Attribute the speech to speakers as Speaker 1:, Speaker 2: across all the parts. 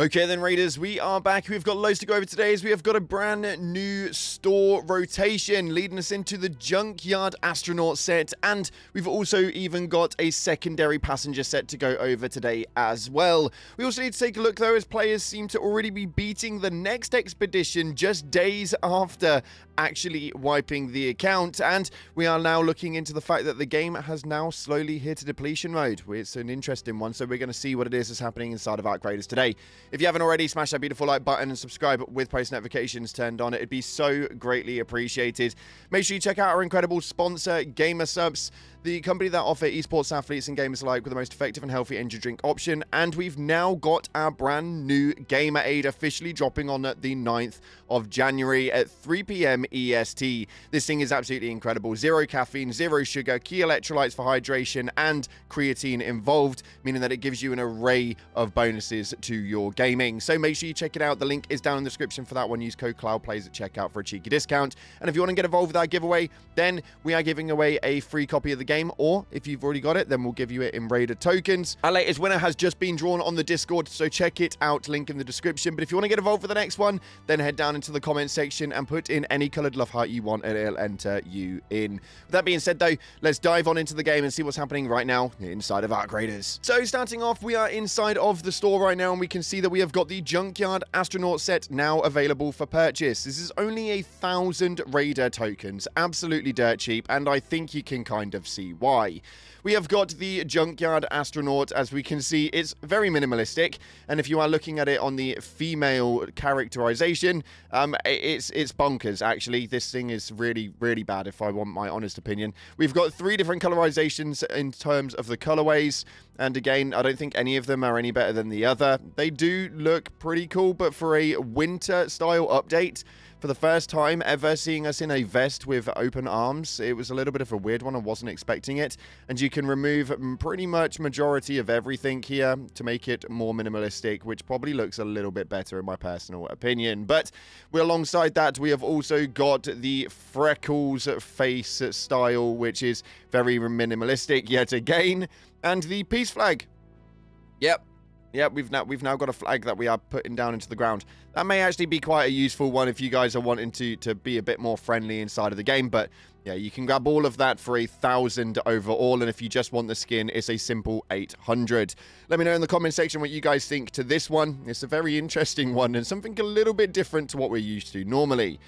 Speaker 1: Okay then, Raiders, we are back. We've got loads to go over today as we have got a brand new store rotation leading us into the Junkyard Astronaut set, and we've also even got a secondary passenger set to go over today as well. We also need to take a look though, as players seem to already be beating the next expedition just days after actually wiping the account, and we are now looking into the fact that the game has now slowly hit a depletion mode. It's an interesting one, so we're going to see what it is that's happening inside of Ark Raiders today. If you haven't already, smash that beautiful like button and subscribe with post notifications turned on. It'd be so greatly appreciated. Make sure you check out our incredible sponsor, GamerSupps, the company that offer esports athletes and gamers alike with the most effective and healthy energy drink option. And we've now got our brand new Gamer Aid officially dropping on the 9th of January at 3 p.m. EST. This thing is absolutely incredible. Zero caffeine, zero sugar, key electrolytes for hydration, and creatine involved, meaning that it gives you an array of bonuses to your gaming. So make sure you check it out. The link is down in the description for that one. Use code CloudPlays at checkout for a cheeky discount. And if you want to get involved with our giveaway, then we are giving away a free copy of the game, or if you've already got it, then we'll give you it in Raider tokens. Our latest winner has just been drawn on the Discord, so check it out, link in the description. But if you want to get involved with the next one, then head down into the comment section and put in any colored love heart you want, and it'll enter you in. With that being said though, let's dive on into the game and see what's happening right now inside of Ark Raiders. So starting off, we are inside of the store right now, and we can see that we have got the Junkyard Astronaut set now available for purchase. This is only 1,000 Raider tokens, absolutely dirt cheap, and I think you can kind of see why. We have got the Junkyard Astronaut. As we can see, it's very minimalistic, and if you are looking at it on the female characterization, it's bonkers, actually. This thing is really, really bad, if I want my honest opinion. We've got 3 different colorizations in terms of the colorways, and again, I don't think any of them are any better than the other. They do look pretty cool, but for a winter-style update, for the first time ever seeing us in a vest with open arms, it was a little bit of a weird one. I wasn't expecting it. And you can remove pretty much majority of everything here to make it more minimalistic, which probably looks a little bit better in my personal opinion. But alongside that, we have also got the freckles face style, which is very minimalistic yet again. And the peace flag. Yep, we've now got a flag that we are putting down into the ground. That may actually be quite a useful one if you guys are wanting to be a bit more friendly inside of the game. But yeah, you can grab all of that for 1,000 overall, and if you just want the skin, it's a simple 800. Let me know in the comment section what you guys think to this one. It's a very interesting one and something a little bit different to what we're used to normally.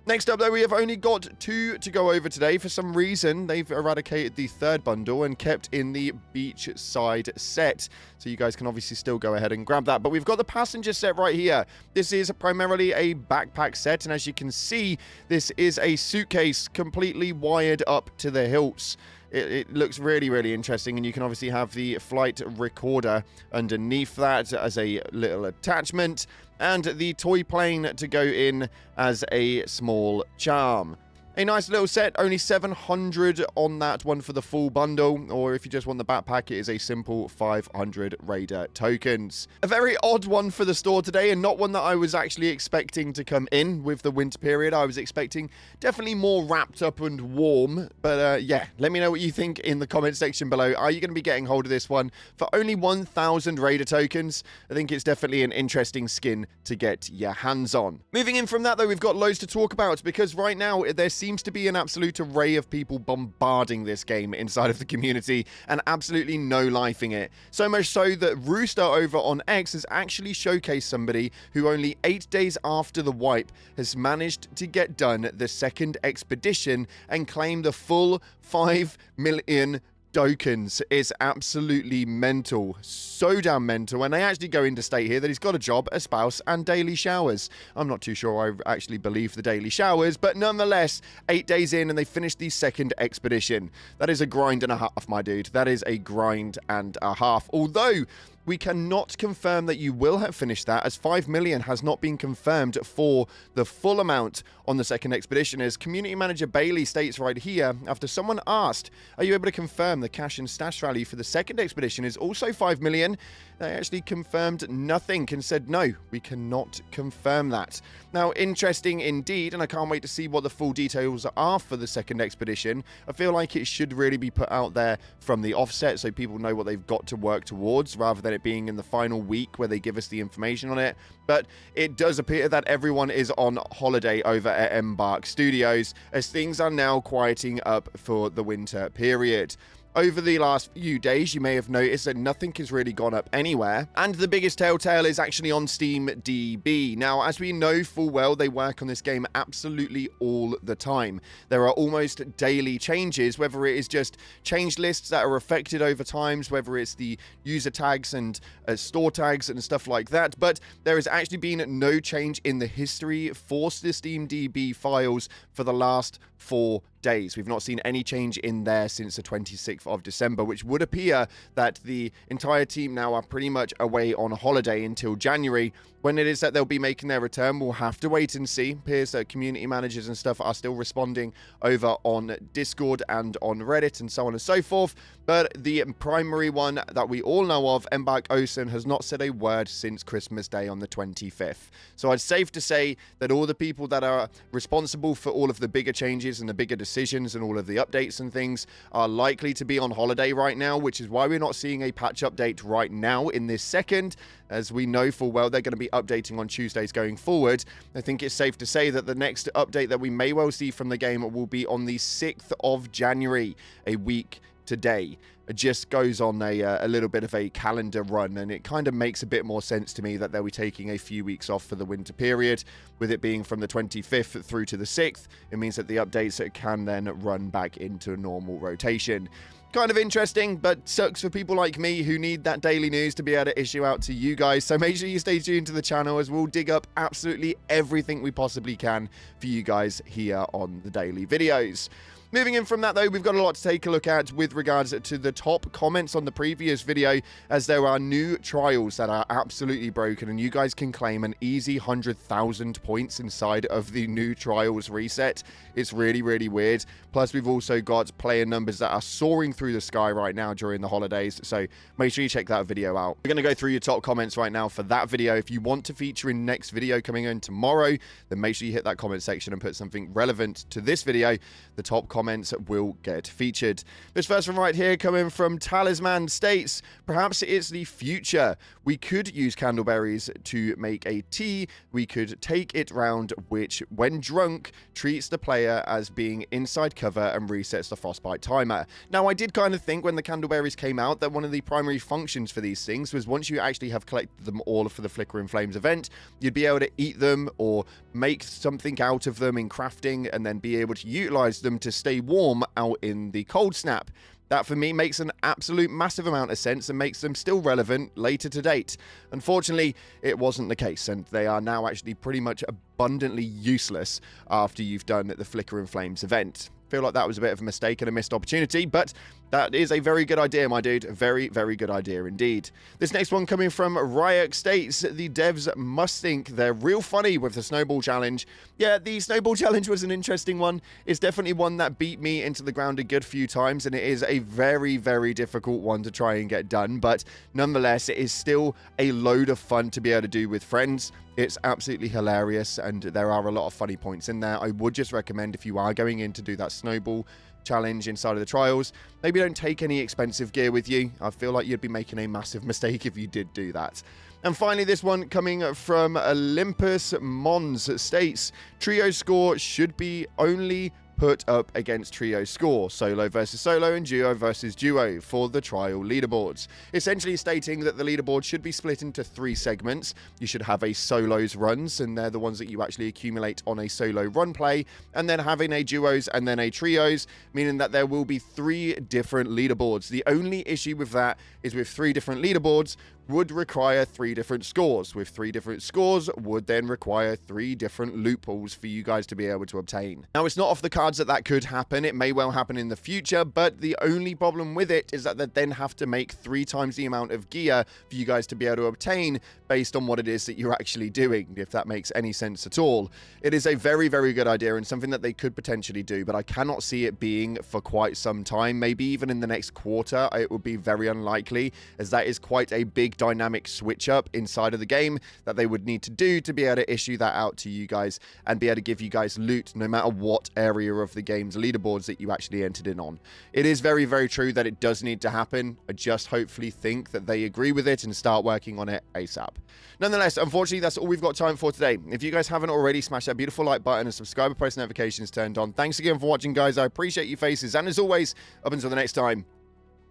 Speaker 1: Next up, though, we have only got 2 to go over today. For some reason, they've eradicated the 3rd bundle and kept in the beachside set. So you guys can obviously still go ahead and grab that. But we've got the passenger set right here. This is primarily a backpack set. And as you can see, this is a suitcase completely wired up to the hilts. It looks really, really interesting, and you can obviously have the flight recorder underneath that as a little attachment, and the toy plane to go in as a small charm. A nice little set, only 700 on that one for the full bundle, or if you just want the backpack, it is a simple 500 Raider tokens. A very odd one for the store today, and not one that I was actually expecting to come in with the winter period. I was expecting definitely more wrapped up and warm, but yeah, let me know what you think in the comment section below. Are you going to be getting hold of this one for only 1,000 Raider tokens? I think it's definitely an interesting skin to get your hands on. Moving in from that, though, we've got loads to talk about, because right now there seems to be an absolute array of people bombarding this game inside of the community and absolutely no lifing it. So much so that Rooster over on X has actually showcased somebody who only 8 days after the wipe has managed to get done the 2nd expedition and claim the full 5 million tokens. Is absolutely mental. So damn mental. And they actually go into state here that he's got a job, a spouse, and daily showers. I'm not too sure I actually believe the daily showers, but nonetheless, 8 days in and they finished the 2nd expedition. That is a grind and a half, my dude. That is a grind and a half. Although we cannot confirm that you will have finished that, as 5 million has not been confirmed for the full amount on the 2nd expedition. As community manager Bailey states right here, after someone asked, are you able to confirm the cash and stash value for the 2nd expedition is also 5 million? They actually confirmed nothing and said, no, we cannot confirm that. Now, interesting indeed, and I can't wait to see what the full details are for the 2nd expedition. I feel like it should really be put out there from the offset so people know what they've got to work towards, rather than it being in the final week where they give us the information on it. But it does appear that everyone is on holiday over at Embark Studios, as things are now quieting up for the winter period. Over the last few days, you may have noticed that nothing has really gone up anywhere, and the biggest telltale is actually on Steam DB. Now, as we know full well, they work on this game absolutely all the time. There are almost daily changes, whether it is just change lists that are affected over times, whether it's the user tags and store tags and stuff like that, but there has actually been no change in the history for the Steam DB files for the last 4 days. We've not seen any change in there since the 26th of December, which would appear that the entire team now are pretty much away on holiday until January. When it is that they'll be making their return, we'll have to wait and see. Appears that community managers and stuff are still responding over on Discord and on Reddit and so on and so forth. But the primary one that we all know of, Embark Ocean, has not said a word since Christmas Day on the 25th. So it's safe to say that all the people that are responsible for all of the bigger changes and the bigger decisions and all of the updates and things are likely to be on holiday right now, which is why we're not seeing a patch update right now in this second. As we know full well, they're going to be updating on Tuesdays going forward. I think it's safe to say that the next update that we may well see from the game will be on the 6th of January, a week today. It just goes on a little bit of a calendar run, and it kind of makes a bit more sense to me that they'll be taking a few weeks off for the winter period. With it being from the 25th through to the 6th, it means that the updates can then run back into a normal rotation. Kind of interesting, but sucks for people like me who need that daily news to be able to issue out to you guys. So make sure you stay tuned to the channel, as we'll dig up absolutely everything we possibly can for you guys here on the daily videos. Moving in from that, though, we've got a lot to take a look at with regards to the top comments on the previous video, as there are new trials that are absolutely broken, and you guys can claim an easy 100,000 points inside of the new trials reset. It's really, really weird. Plus, we've also got player numbers that are soaring through the sky right now during the holidays, so make sure you check that video out. We're going to go through your top comments right now for that video. If you want to feature in next video coming in tomorrow, then make sure you hit that comment section and put something relevant to this video. The top comments will get featured. This first one right here coming from Talisman states, perhaps it's the future. We could use candleberries to make a tea. We could take it round, which, when drunk, treats the player as being inside cover and resets the frostbite timer. Now, I did kind of think when the candleberries came out that one of the primary functions for these things was once you actually have collected them all for the Flicker and Flames event, you'd be able to eat them or make something out of them in crafting and then be able to utilize them to stay warm out in the cold snap. That, for me, makes an absolute massive amount of sense and makes them still relevant later to date. Unfortunately, it wasn't the case, and they are now actually pretty much abundantly useless after you've done the Flicker and Flames event. Feel like that was a bit of a mistake and a missed opportunity, but that is a very good idea, my dude. A very, very good idea indeed. This next one coming from Ryuk states, the devs must think they're real funny with the snowball challenge. Yeah, the snowball challenge was an interesting one. It's definitely one that beat me into the ground a good few times, and it is a very, very difficult one to try and get done, but nonetheless, it is still a load of fun to be able to do with friends. It's absolutely hilarious, and there are a lot of funny points in there. I would just recommend, if you are going in to do that snowball challenge inside of the trials, maybe don't take any expensive gear with you. I feel like you'd be making a massive mistake if you did do that. And finally, this one coming from Olympus Mons states, trio score should be only put up against trio score, solo versus solo and duo versus duo for the trial leaderboards. Essentially stating that the leaderboard should be split into 3 segments. You should have a solos runs, and they're the ones that you actually accumulate on a solo run play, and then having a duos and then a trios, meaning that there will be 3 different leaderboards. The only issue with that is with 3 different leaderboards would require 3 different scores. With 3 different scores would then require 3 different loopholes for you guys to be able to obtain. Now, it's not off the cards that that could happen. It may well happen in the future, but the only problem with it is that they then have to make 3 times the amount of gear for you guys to be able to obtain based on what it is that you're actually doing, if that makes any sense at all. It is a very, very good idea and something that they could potentially do, but I cannot see it being for quite some time. Maybe even in the next quarter, it would be very unlikely, as that is quite a big big dynamic switch up inside of the game that they would need to do to be able to issue that out to you guys and be able to give you guys loot no matter what area of the game's leaderboards that you actually entered in on. It is very, very true that it does need to happen. I just hopefully think that they agree with it and start working on it ASAP. Nonetheless, unfortunately, that's all we've got time for today. If you guys haven't already, smash that beautiful like button and subscribe and post notifications turned on. Thanks again for watching, guys. I appreciate your faces. And as always, up until the next time,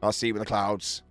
Speaker 1: I'll see you in the clouds.